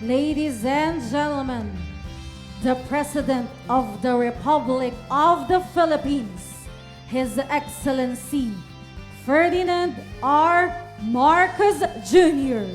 Ladies and gentlemen, the President of the Republic of the Philippines, His Excellency Ferdinand R. Marcos Jr.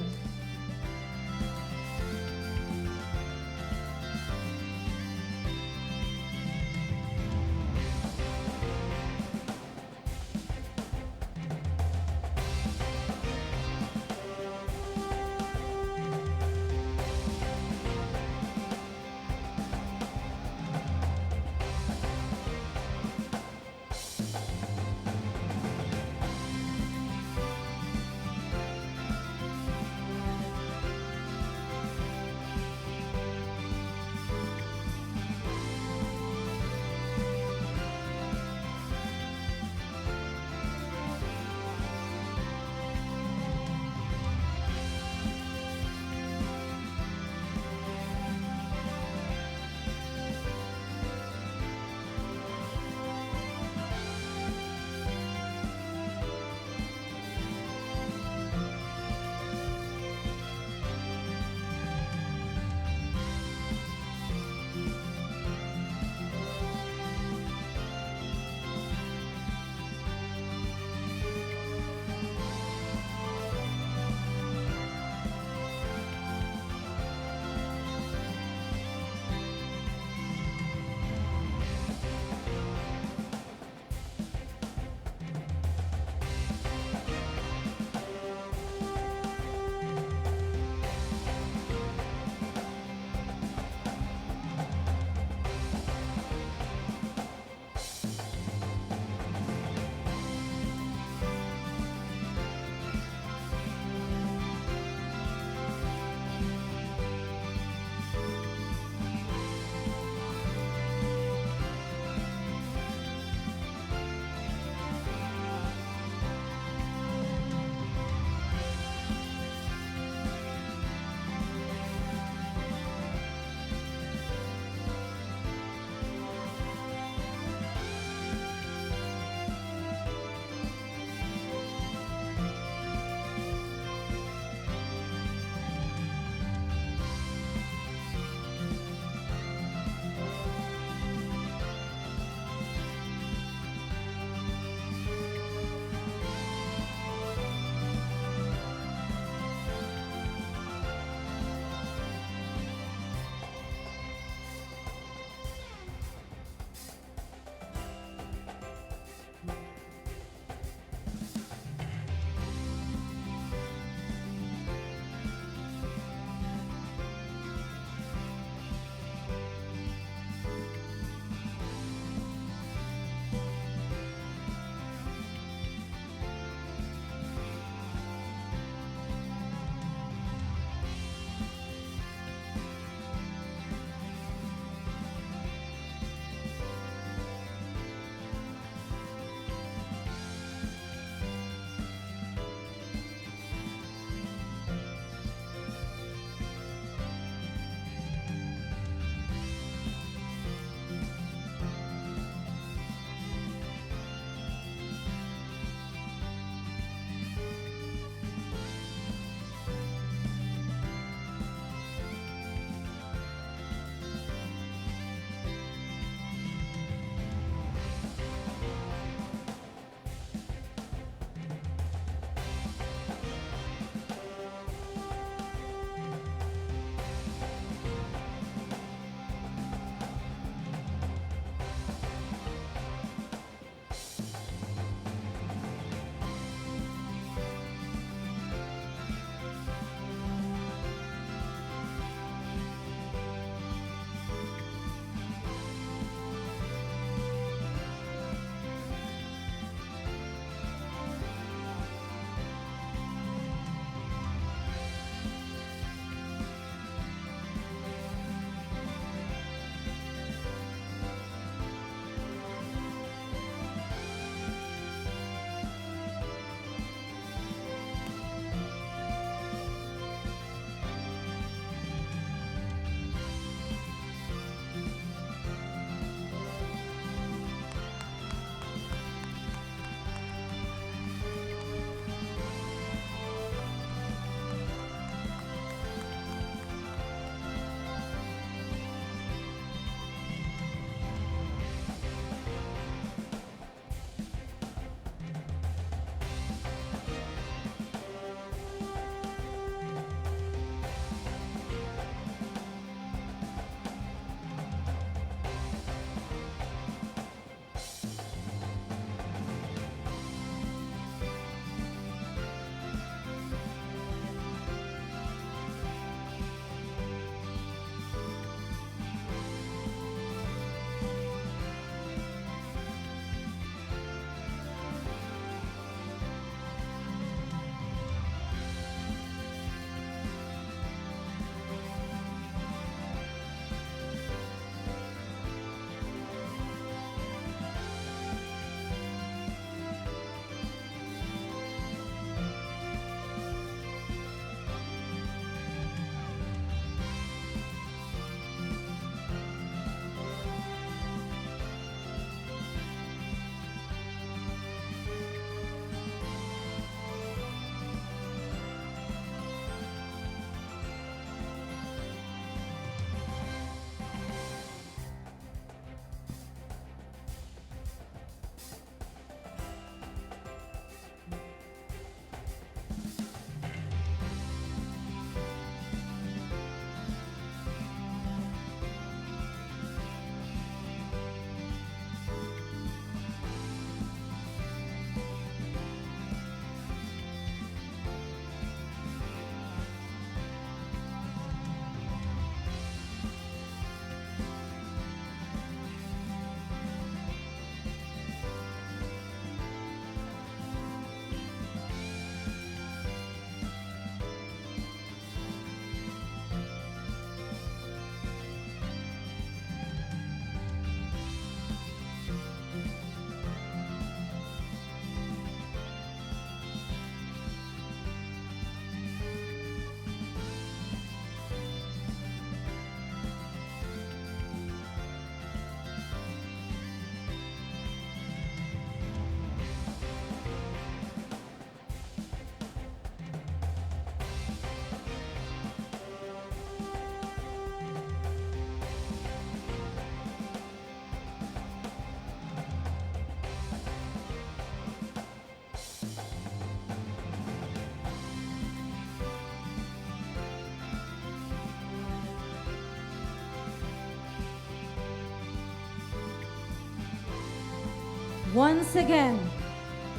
Once again,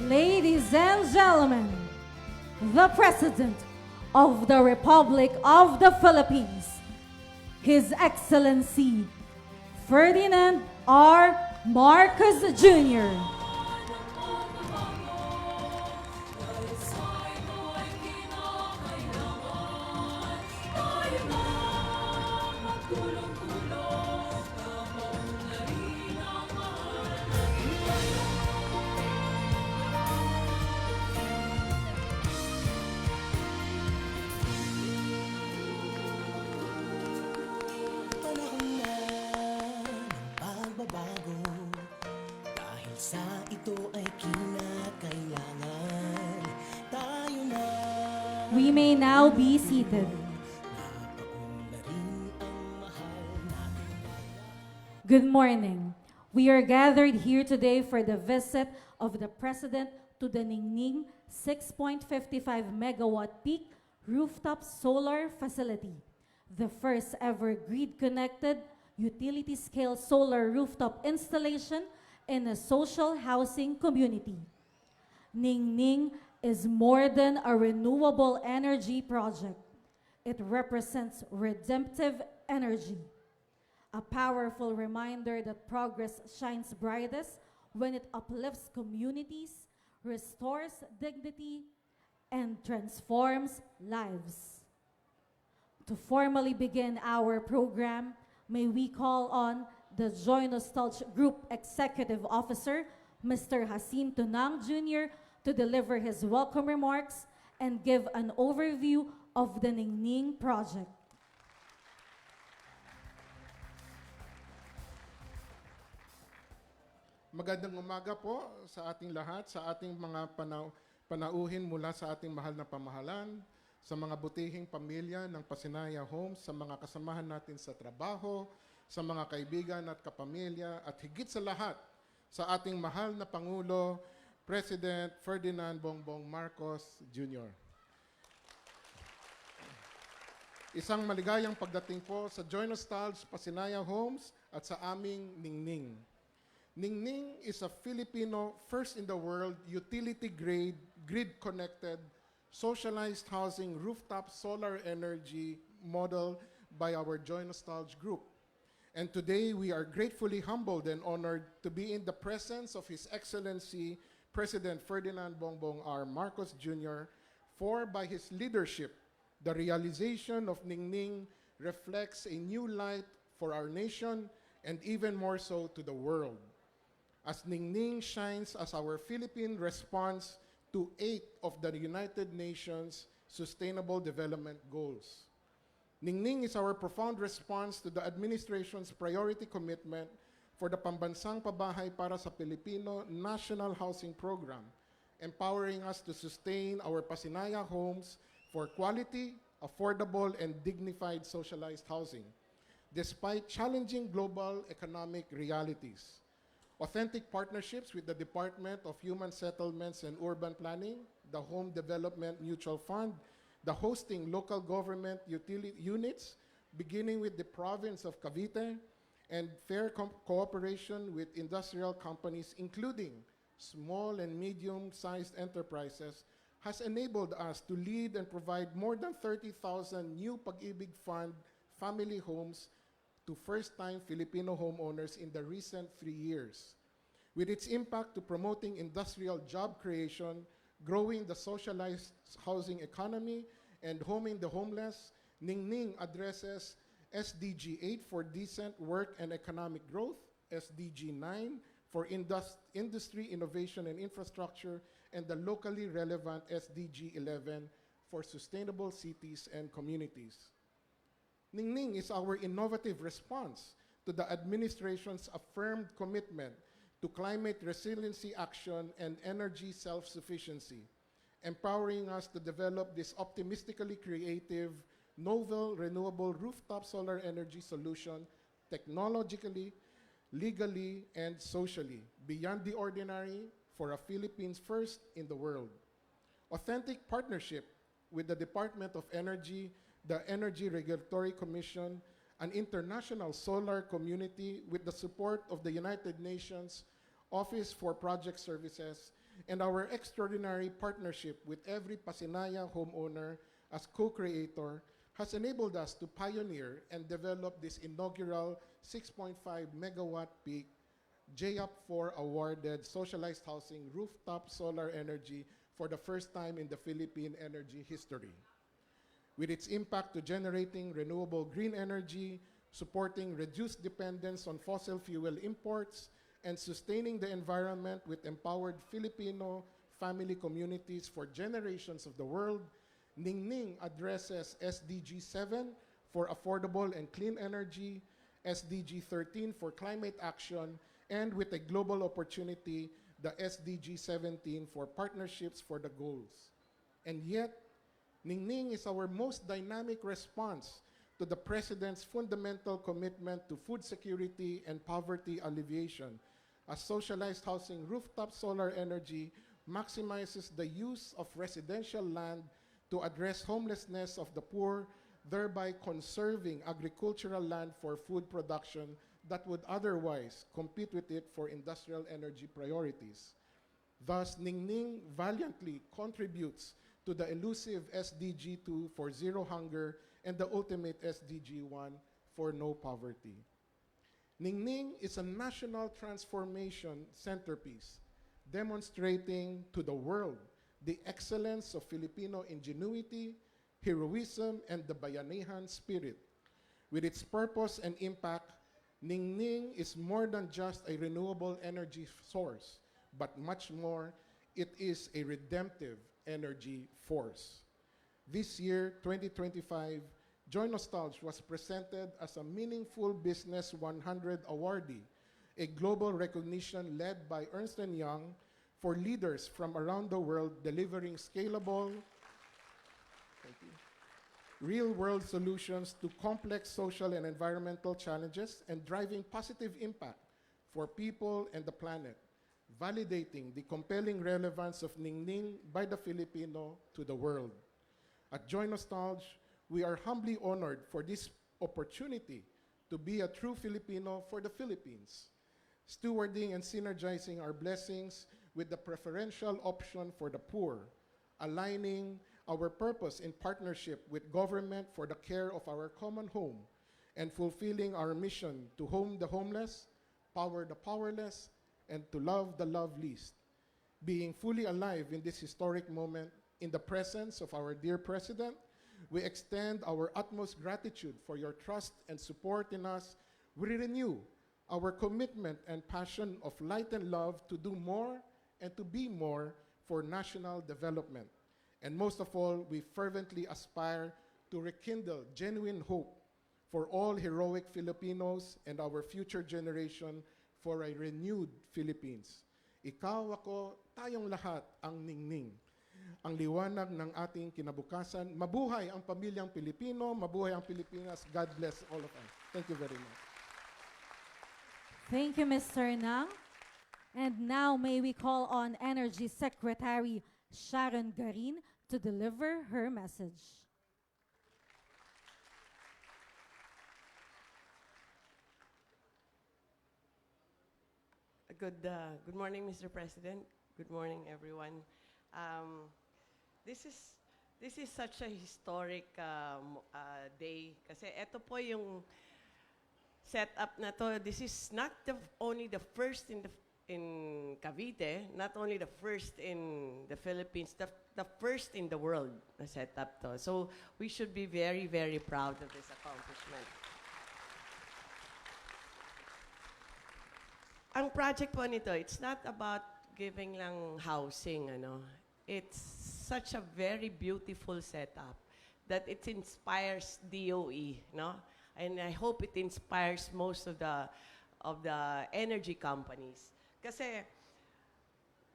ladies and gentlemen, the President of the Republic of the Philippines, His Excellency Ferdinand R. Marcos Jr. Panahon na ng pagbabago, dahil sa ito ay kinakailangan tayo na We may now be seated. napaunlarin ang mahal natin. Good morning. We are gathered here today for the visit of the President to the Ning Ning 6.55-Megawatt peak rooftop solar facility, the first ever grid-connected utility-scale solar rooftop installation in a social housing community. Ning Ning is more than a renewable energy project. It represents redemptive energy, a powerful reminder that progress shines brightest when it uplifts communities, restores dignity, and transforms lives. To formally begin our program, may we call on the Joy Nostalgia Group Executive Officer, Mr. Jacinto Nang Jr., to deliver his welcome remarks and give an overview of the Ning Ning project. Magandang umaga po sa ating lahat, sa ating mga panauhin mula sa ating mahal na pamahalan, sa mga butihing pamilya ng Pasinaya Homes, sa mga kasamahan natin sa trabaho, sa mga kaibigan at kapamilya, at higit sa lahat, sa ating mahal na Pangulo, President Ferdinand Bongbong Marcos Jr. Isang maligayang pagdating po sa Joy Nostalgia Pasinaya Homes at sa aming Ning Ning. Ning Ning is a Filipino, first in the world, utility-grade, grid-connected, socialized housing rooftop solar energy model by our Joy Nostalgia Group. And today, we are gratefully humbled and honored to be in the presence of His Excellency, President Ferdinand Bongbong R. Marcos Jr., for by his leadership, the realization of Ning Ning reflects a new light for our nation and even more so to the world, as Ning Ning shines as our Philippine response to 8 of the United Nations Sustainable Development Goals. Ning Ning is our profound response to the administration's priority commitment for the Pambansang Pabahay para sa Pilipino National Housing Program, empowering us to sustain our Pasinaya homes for quality, affordable, and dignified socialized housing, despite challenging global economic realities. Authentic partnerships with the Department of Human Settlements and Urban Planning, the Home Development Mutual Fund, the hosting local government utility units, beginning with the province of Cavite, and fair cooperation with industrial companies, including small and medium-sized enterprises, has enabled us to lead and provide more than 30,000 new Pag-ibig Fund family homes to first-time Filipino homeowners in the recent 3 years. With its impact to promoting industrial job creation, growing the socialized housing economy, and homing the homeless, Ning Ning addresses SDG 8 for decent work and economic growth, SDG 9 for industry, innovation, and infrastructure, and the locally relevant SDG 11 for sustainable cities and communities. Ning Ning is our innovative response to the administration's affirmed commitment to climate resiliency action and energy self-sufficiency, empowering us to develop this optimistically creative, novel, renewable rooftop solar energy solution technologically, legally, and socially, beyond the ordinary for a Philippines first in the world. Authentic partnership with the Department of Energy, the Energy Regulatory Commission, an international solar community with the support of the United Nations, Office for Project Services, and our extraordinary partnership with every Pasinaya homeowner as co-creator has enabled us to pioneer and develop this inaugural 6.5 megawatt peak JUP4 awarded socialized housing rooftop solar energy for the first time in the Philippine energy history. With its impact to generating renewable green energy, supporting reduced dependence on fossil fuel imports, and sustaining the environment with empowered Filipino family communities for generations of the world, Ning Ning addresses SDG 7 for affordable and clean energy, SDG 13 for climate action, and with a global opportunity, the SDG 17 for partnerships for the goals. And yet, Ning Ning is our most dynamic response to the President's fundamental commitment to food security and poverty alleviation, as socialized housing rooftop solar energy maximizes the use of residential land to address homelessness of the poor, thereby conserving agricultural land for food production that would otherwise compete with it for industrial energy priorities. Thus, Ning Ning valiantly contributes to the elusive SDG 2 for zero hunger and the ultimate SDG 1 for no poverty. Ning Ning is a national transformation centerpiece, demonstrating to the world the excellence of Filipino ingenuity, heroism, and the bayanihan spirit. With its purpose and impact, Ning Ning is more than just a renewable energy source, but much more, it is a redemptive energy force. This year, 2025, Joy Nostalgia was presented as a Meaningful Business 100 awardee, a global recognition led by Ernst & Young for leaders from around the world delivering scalable, real-world solutions to complex social and environmental challenges and driving positive impact for people and the planet, validating the compelling relevance of Ning Ning by the Filipino to the world. At Joy Nostalgia, we are humbly honored for this opportunity to be a true Filipino for the Philippines, stewarding and synergizing our blessings with the preferential option for the poor, aligning our purpose in partnership with government for the care of our common home, and fulfilling our mission to home the homeless, power the powerless, and to love the loveless. Being fully alive in this historic moment in the presence of our dear President, we extend our utmost gratitude for your trust and support in us. We renew our commitment and passion of light and love to do more and to be more for national development. And most of all, we fervently aspire to rekindle genuine hope for all heroic Filipinos and our future generation for a renewed Philippines. Ikaw, ako, tayong lahat ang ningning. Ang liwanag ng ating kinabukasan. Mabuhay ang pamilyang Pilipino, mabuhay ang Pilipinas. God bless all of us. Thank you very much. Thank you, Mr. Nang. And now may we call on Energy Secretary Sharon Garin to deliver her message. Good morning, Mr. President. Good morning, everyone. This is such a historic day kasi ito po yung setup na to. This is not only the first in Cavite, not only the first in the Philippines, the first in the world na setup to. So we should be very, very proud of this accomplishment. Ang project po nito, it's not about giving lang housing, ano. It's such a very beautiful setup that it inspires DOE, no? And I hope it inspires most of the energy companies. Kasi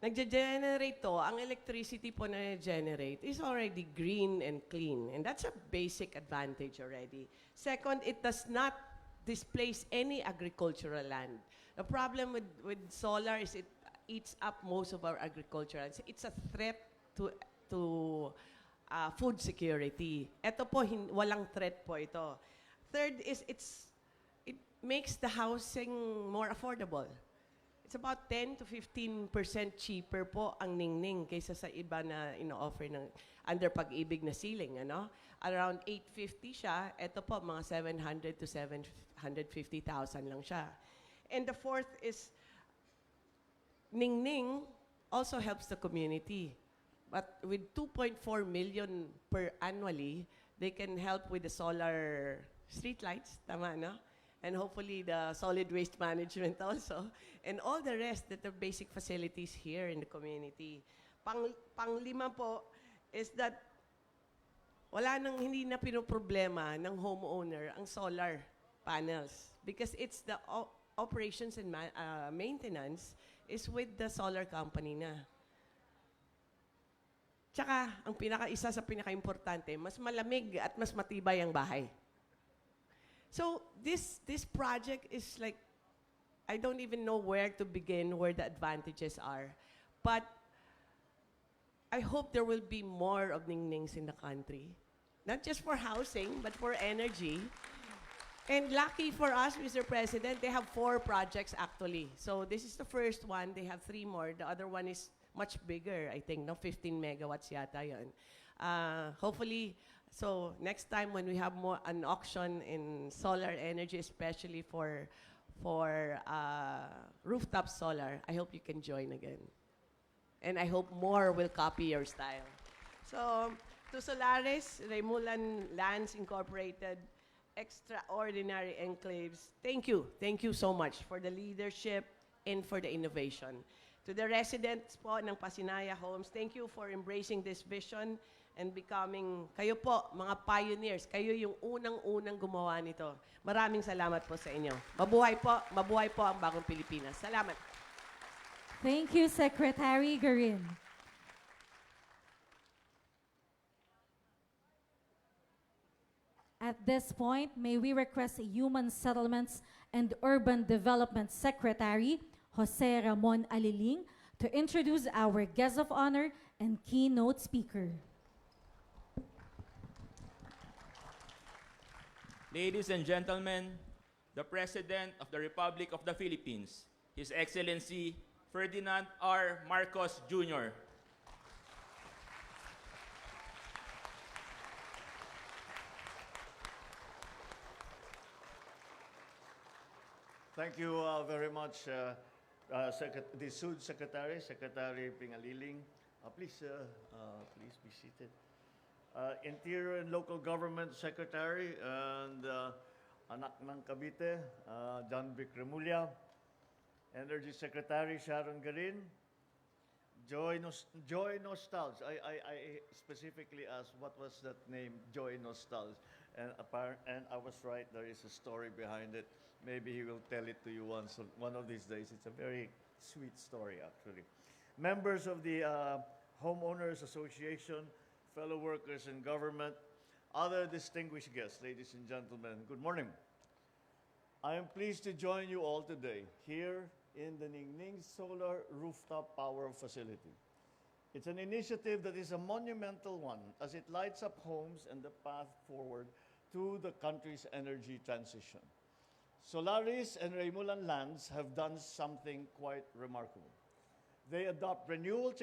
nagge-generate to, ang electricity po na generate is already green and clean. And that's a basic advantage already. Second, it does not displace any agricultural land. The problem with solar is it eats up most of our agricultural. It's a threat to food security. Ito po, walang threat po ito. Third is it makes the housing more affordable. it's about 10 to 15% cheaper po ang Ning Ning kaysa sa iba na ino-offer ng under pag-ibig na ceiling, ano? Around 850 siya. Ito po, mga 700 to 750,000 lang siya. And the fourth is, Ning Ning also helps the community. But with 2.4 million per annually, they can help with the solar streetlights, tama, no? And hopefully the solid waste management also, and all the rest that are basic facilities here in the community. Panglima po is that hindi na pinoproblema ng homeowner ang solar panels because it's the operations and maintenance is with the solar company na. Tsaka, isa sa pinaka-importante, mas malamig at mas matibay ang bahay. So, this project is like, I don't even know where to begin, where the advantages are. But, I hope there will be more of Ning Nings in the country. Not just for housing, but for energy. And lucky for us, Mr. President, they have 4 projects actually. So, this is the first one. They have 3 more. The other one is much bigger, I think, no? 15 megawatts yata yun. Hopefully, so next time when we have an auction in solar energy, especially for rooftop solar, I hope you can join again. And I hope more will copy your style. So, to Solaris, Raymulan Lands Incorporated, Extraordinary Enclaves, thank you. Thank you so much for the leadership and for the innovation. To the residents po ng Pasinaya Homes, thank you for embracing this vision and becoming, kayo po, mga pioneers. Kayo yung unang-unang gumawa nito. Maraming salamat po sa inyo. Mabuhay po ang bagong Pilipinas. Salamat. Thank you, Secretary Garin. At this point, may we request Human Settlements and Urban Development Secretary, Jose Ramon Aliling, to introduce our guest of honor and keynote speaker. Ladies and gentlemen, the President of the Republic of the Philippines, His Excellency Ferdinand R. Marcos Jr. Thank you very much, the SUD Secretary, Secretary Pingaliling. Please be seated. Interior and Local Government Secretary and Anak ng Cavite, John Vic Remulla. Energy Secretary Sharon Garin. Joy Nostals. I specifically asked what was that name, Joy Nostals, and I was right. There is a story behind it. Maybe he will tell it to you one of these days. It's a very sweet story, actually. Members of the Homeowners Association, fellow workers in government, other distinguished guests, ladies and gentlemen, good morning. I am pleased to join you all today here in the Ning Ning Solar Rooftop Power Facility. It's an initiative that is a monumental one as it lights up homes and the path forward to the country's energy transition. Solaris and Raymulan Lands have done something quite remarkable. They adopt renewable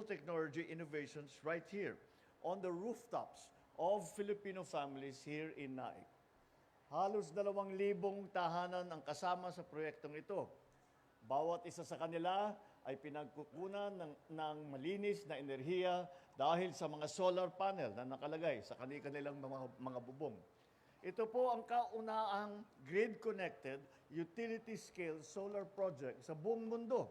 technology innovations right here on the rooftops of Filipino families here in Naic. Halos 2,000 tahanan ang kasama sa proyektong ito. Bawat isa sa kanila ay pinagkukunan ng malinis na enerhiya dahil sa mga solar panel na nakalagay sa kanilang mga bubong. Ito po ang kaunahang grid-connected, utility-scale solar project sa buong mundo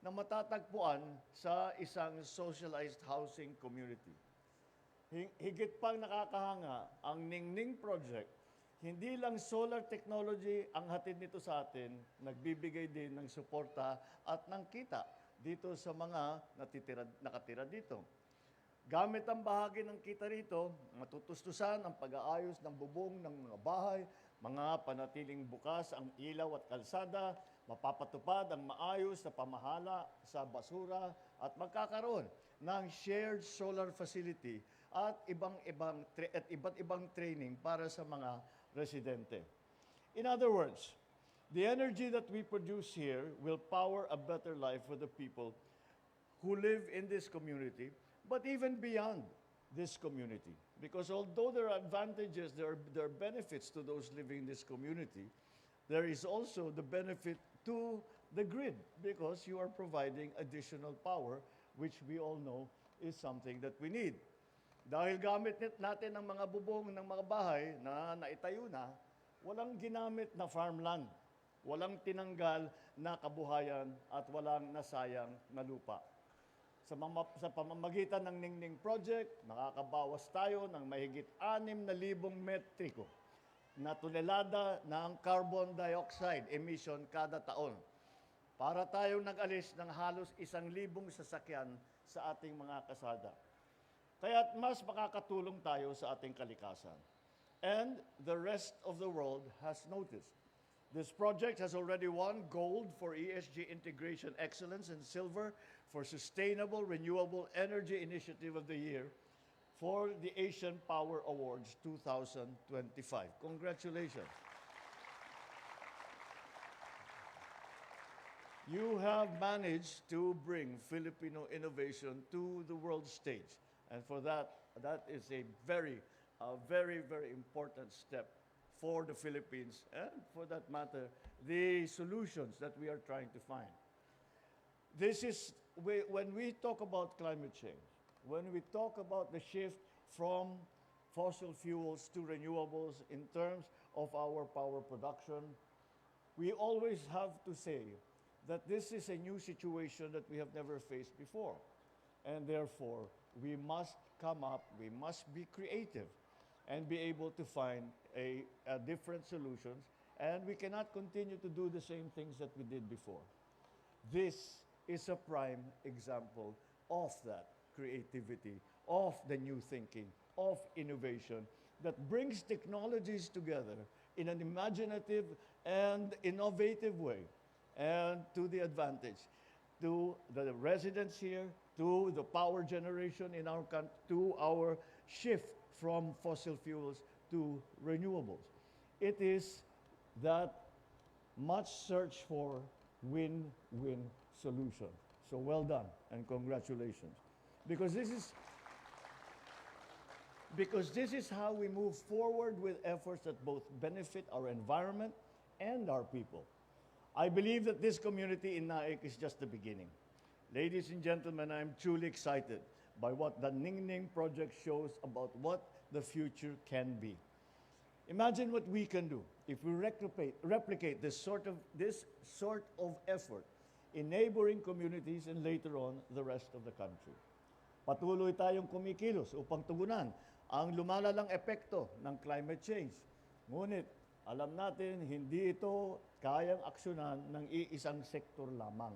na matatagpuan sa isang socialized housing community. Higit pang nakakahanga ang Ning Ning project. Hindi lang solar technology ang hatid nito sa atin, nagbibigay din ng suporta at ng kita dito sa mga nakatira dito. Gamit ang bahagi ng kita rito, matutustusan ang pag-aayos ng bubong ng mga bahay, mga panatiling bukas ang ilaw at kalsada, mapapatupad ang maayos na pamahala sa basura at magkakaroon ng shared solar facility at iba't ibang training para sa mga residente. In other words, The energy that we produce here will power a better life for the people who live in this community, but even beyond this community. Because although there are advantages, there are benefits to those living in this community, there is also the benefit to the grid because you are providing additional power, which we all know is something that we need. Dahil gamit natin ang mga bubong ng mga bahay na naitayo na, walang ginamit na farmland, walang tinanggal na kabuhayan at walang nasayang na lupa. Sa pamamagitan ng Ning Ning Project, nakakabawas tayo ng mahigit 6,000 metriko na tonelada ng carbon dioxide emission kada taon. Para tayong nag-alis ng halos 1,000 sasakyan sa ating mga kasada. Kaya't mas makakatulong tayo sa ating kalikasan. And the rest of the world has noticed. This project has already won gold for ESG Integration Excellence and silver for Sustainable Renewable Energy Initiative of the Year for the Asian Power Awards 2025. Congratulations. You have managed to bring Filipino innovation to the world stage. And for that, that is a very, very important step for the Philippines and, for that matter, the solutions that we are trying to find. This is, when we talk about climate change, when we talk about the shift from fossil fuels to renewables in terms of our power production, we always have to say that this is a new situation that we have never faced before. And therefore, we must come up, we must be creative and be able to find different solutions. And we cannot continue to do the same things that we did before. This is a prime example of that creativity, of the new thinking, of innovation that brings technologies together in an imaginative and innovative way and to the advantage to the residents here, to the power generation in our country, to our shift from fossil fuels to renewables. It is that much search for win-win solution. So well done and congratulations. Because this is how we move forward with efforts that both benefit our environment and our people. I believe that this community in Naic is just the beginning. Ladies and gentlemen, I'm truly excited by what the Ning Ning project shows about what the future can be. Imagine what we can do if we replicate this sort of effort in neighboring communities and later on the rest of the country. Patuloy tayong kumikilos upang tugunan ang lumalalang epekto ng climate change. Ngunit alam natin, hindi ito kayang aksyonan ng iisang sektor lamang.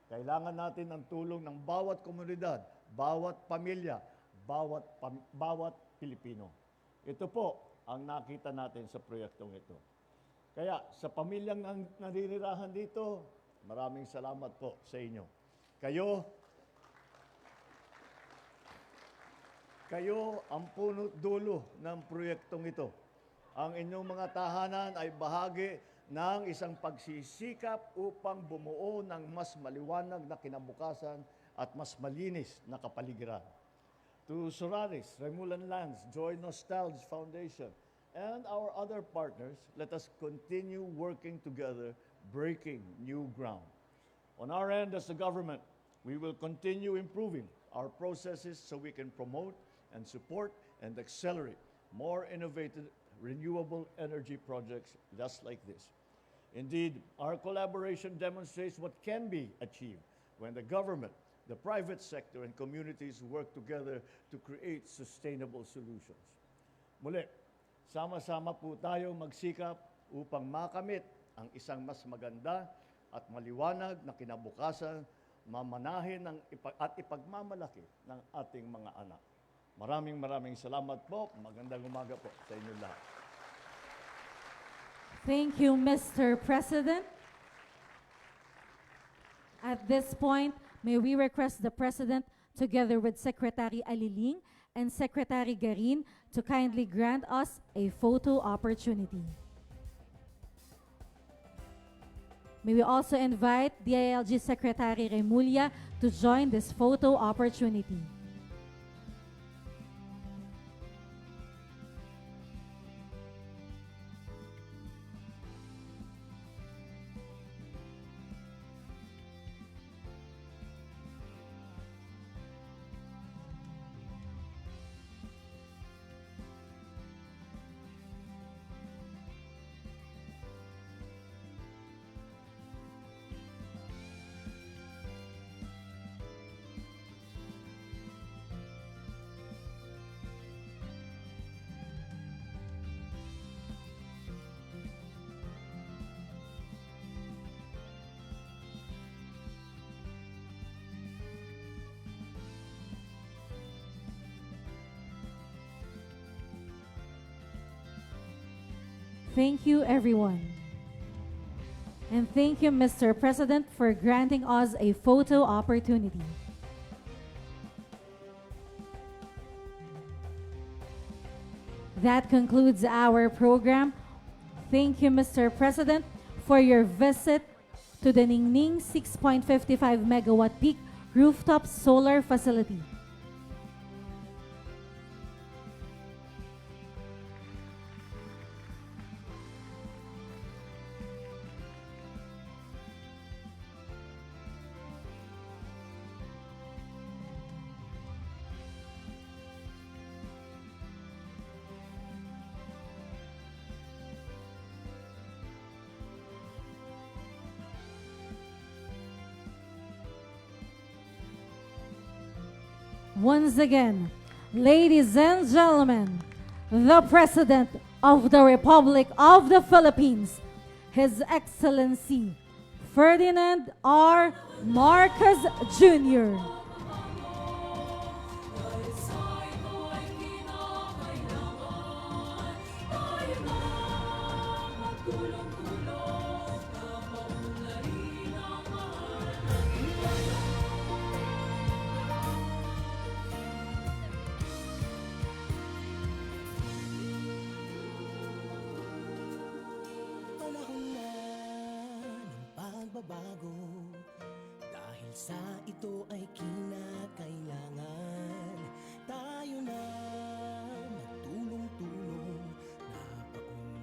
Kailangan natin ang tulong ng bawat komunidad, bawat pamilya, bawat Pilipino. Ito po ang nakita natin sa proyektong ito. Kaya sa pamilyang naninirahan dito, maraming salamat po sa inyo. Kayo ang punot dulo ng proyektong ito. Ang inyong mga tahanan ay bahagi ng isang pagsisikap upang bumuo ng mas maliwanag na kinabukasan at mas malinis na kapaligiran. To Solaris, Remulan Lands, Joy Nostalgia Foundation, and our other partners, let us continue working together, breaking new ground. On our end as the government, we will continue improving our processes so we can promote and support and accelerate more innovative renewable energy projects just like this. Indeed, our collaboration demonstrates what can be achieved when the government, the private sector, and communities work together to create sustainable solutions. Muli, sama-sama po tayo magsikap upang makamit ang isang mas maganda at maliwanag na kinabukasan, mamanahin at ipagmamalaki ng ating mga anak. Maraming salamat po. Magandang umaga po sa inyo lahat. Thank you, Mr. President. At this point, may we request the President, together with Secretary Aliling and Secretary Garin, to kindly grant us a photo opportunity. May we also invite DILG Secretary Remulla to join this photo opportunity. Thank you, everyone. And thank you, Mr. President, for granting us a photo opportunity. That concludes our program. Thank you, Mr. President, for your visit to the Ning Ning 6.55 megawatt peak rooftop solar facility. Once again, ladies and gentlemen, the President of the Republic of the Philippines, His Excellency Ferdinand R. Marcos Jr. Panahon na ng pagbabago, dahil sa ito ay kinakailangan tayo na magtulong-tulong,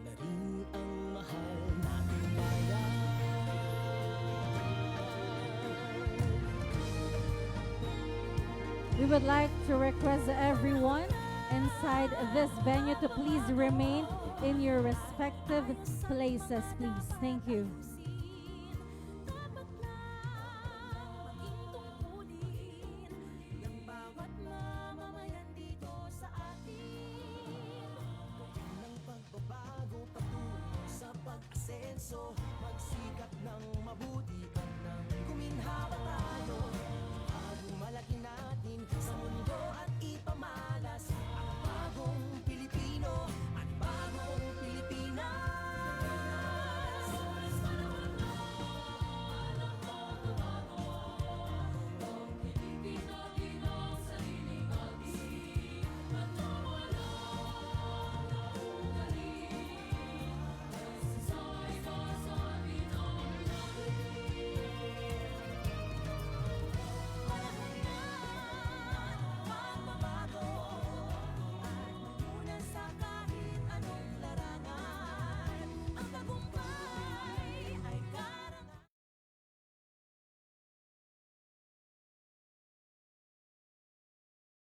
napaunlarin ang mahal nating bayan. We would like to request everyone inside this venue to please remain in your respective places, please. Thank you.